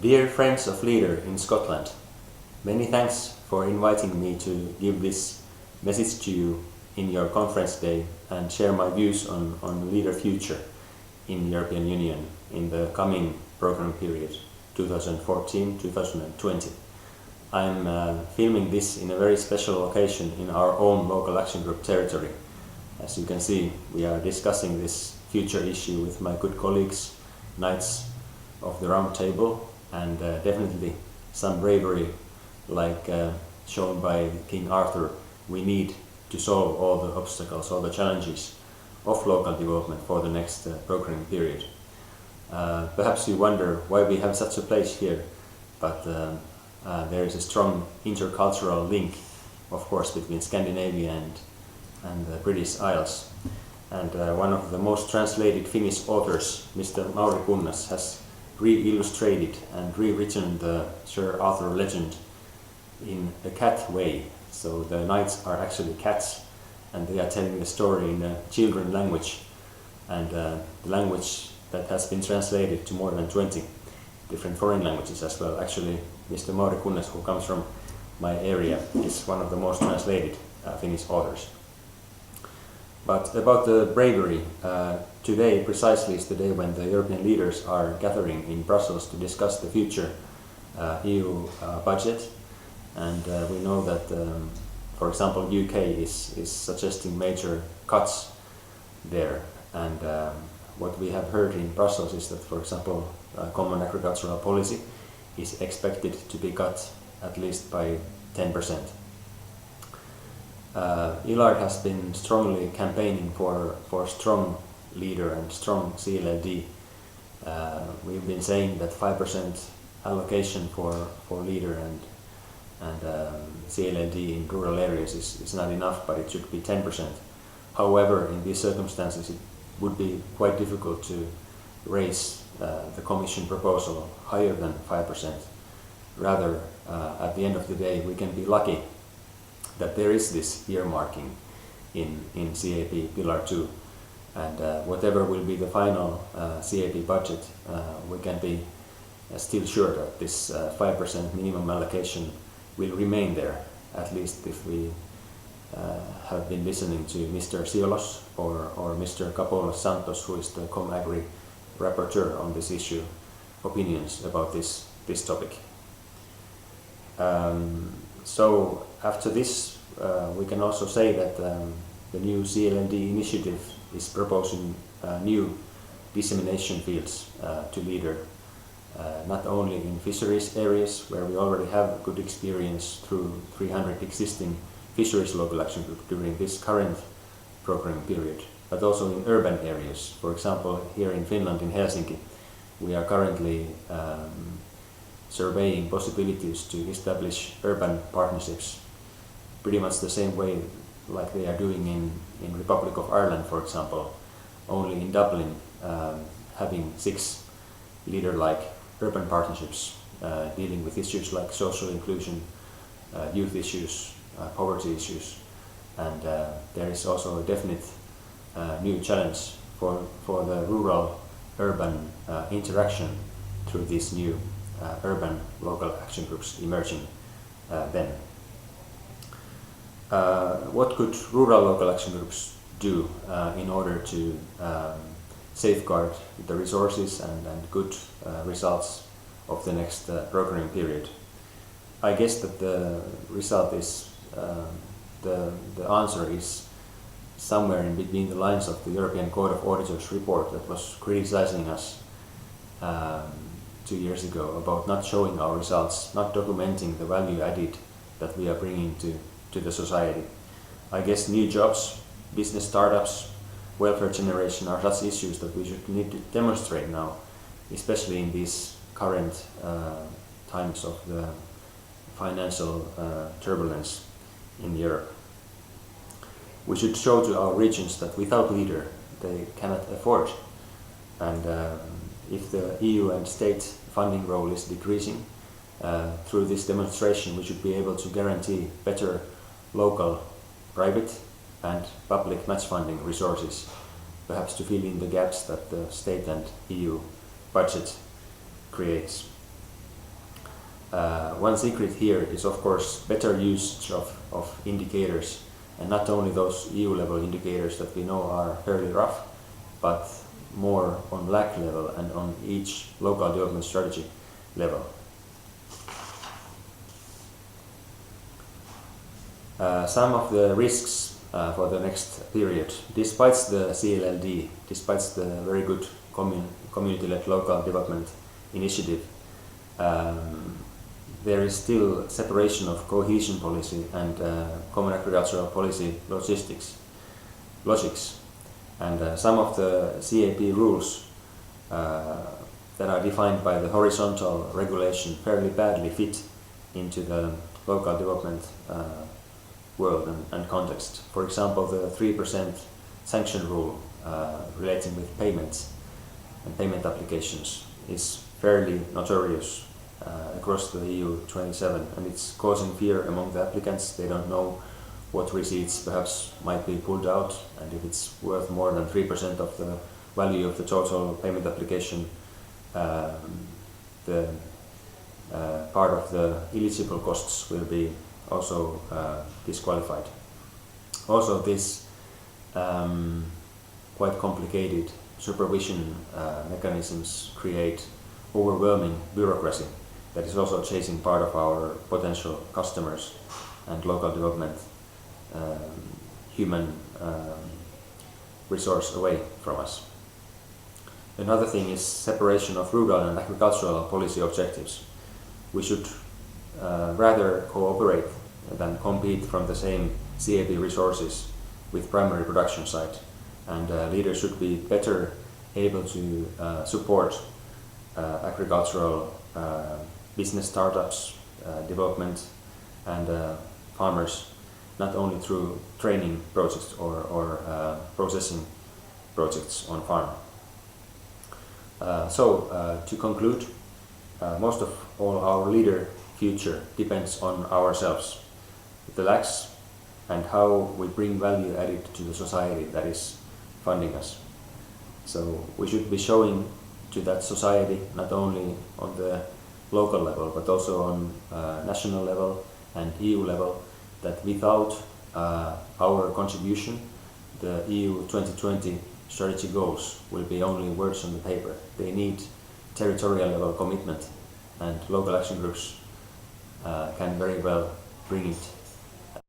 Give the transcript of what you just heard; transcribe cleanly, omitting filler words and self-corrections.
Dear friends of Leader in Scotland, many thanks for inviting me to give this message to you in your conference day and share my views on Leader future in the European Union in the coming program period 2014-2020. I'm filming this in a very special location in our own local action group territory. As you can see, we are discussing this future issue with my good colleagues, Knights of the Round Table, and definitely some bravery like shown by King Arthur. We need to solve all the obstacles, all the challenges of local development for the next programming period. Perhaps you wonder why we have such a place here, but there is a strong intercultural link, of course, between Scandinavia and the British Isles. And one of the most translated Finnish authors, Mr. Mauri Kunnas, has re-illustrated and rewritten the Sir Arthur legend in a cat way. So the knights are actually cats, and they are telling the story in a children language, and the language that has been translated to more than 20 different foreign languages as well. Actually, Mr. Mauri Kunnas, who comes from my area, is one of the most translated Finnish authors. But about the bravery, today precisely is the day when the European leaders are gathering in Brussels to discuss the future EU budget, and we know that, for example, UK is suggesting major cuts there, and what we have heard in Brussels is that, for example, common agricultural policy is expected to be cut at least by 10%. Illard has been strongly campaigning for strong leader and strong CLLD. We've been saying that 5% allocation for leader and CLLD in rural areas is not enough, but it should be 10%. However, in these circumstances, it would be quite difficult to raise the Commission proposal higher than 5%. Rather, at the end of the day, we can be lucky that there is this earmarking in CAP Pillar 2, and whatever will be the final CAP budget, we can be still sure that this 5% minimum allocation will remain there, at least if we have been listening to Mr. Ciolos or Mr. Capolas Santos, who is the ComAgri rapporteur on this issue, opinions about this topic. So after this, we can also say that the new CLND initiative is proposing new dissemination fields to Leader, not only in fisheries areas, where we already have good experience through 300 existing fisheries local action group during this current program period, but also in urban areas. For example, here in Finland, in Helsinki, we are currently surveying possibilities to establish urban partnerships, pretty much the same way like they are doing in Republic of Ireland, for example, only in Dublin, having 6 leader-like urban partnerships dealing with issues like social inclusion, youth issues, poverty issues, and there is also a definite new challenge for the rural-urban interaction through these new urban local action groups emerging then. What could rural local action groups do in order to safeguard the resources and good results of the next programming period? I guess that the result is, the answer is somewhere in between the lines of the European Court of Auditors report that was criticizing us 2 years ago about not showing our results, not documenting the value added that we are bringing to the society. I guess new jobs, business startups, welfare generation are such issues that we should need to demonstrate now, especially in these current times of the financial turbulence in Europe. We should show to our regions that without Leader they cannot afford, and if the EU and state funding role is decreasing, through this demonstration we should be able to guarantee better local, private and public match funding resources, perhaps to fill in the gaps that the state and EU budget creates. One secret here is of course better usage of indicators, and not only those EU level indicators that we know are fairly rough, but more on LAC level and on each local development strategy level. Some of the risks for the next period, despite the CLLD, despite the very good community-led local development initiative, there is still separation of cohesion policy and common agricultural policy logics. And some of the CAP rules that are defined by the horizontal regulation fairly badly fit into the local development world and context. For example, the 3% sanction rule relating with payments and payment applications is fairly notorious across the EU 27, and it's causing fear among the applicants. They don't know what receipts perhaps might be pulled out, and if it's worth more than 3% of the value of the total payment application, the part of the eligible costs will be also disqualified. Also, this quite complicated supervision mechanisms create overwhelming bureaucracy that is also chasing part of our potential customers and local development human resource away from us. Another thing is separation of rural and agricultural policy objectives. We should rather cooperate than compete from the same CAP resources with primary production side, and leaders should be better able to support agricultural business startups, development, and farmers, not only through training projects or processing projects on farm. To conclude, most of all our leader future depends on ourselves, the LACs, and how we bring value added to the society that is funding us. So we should be showing to that society, not only on the local level, but also on national level and EU level, that without our contribution, the EU 2020 strategy goals will be only words on the paper. They need territorial level commitment, and local action groups can very well bring it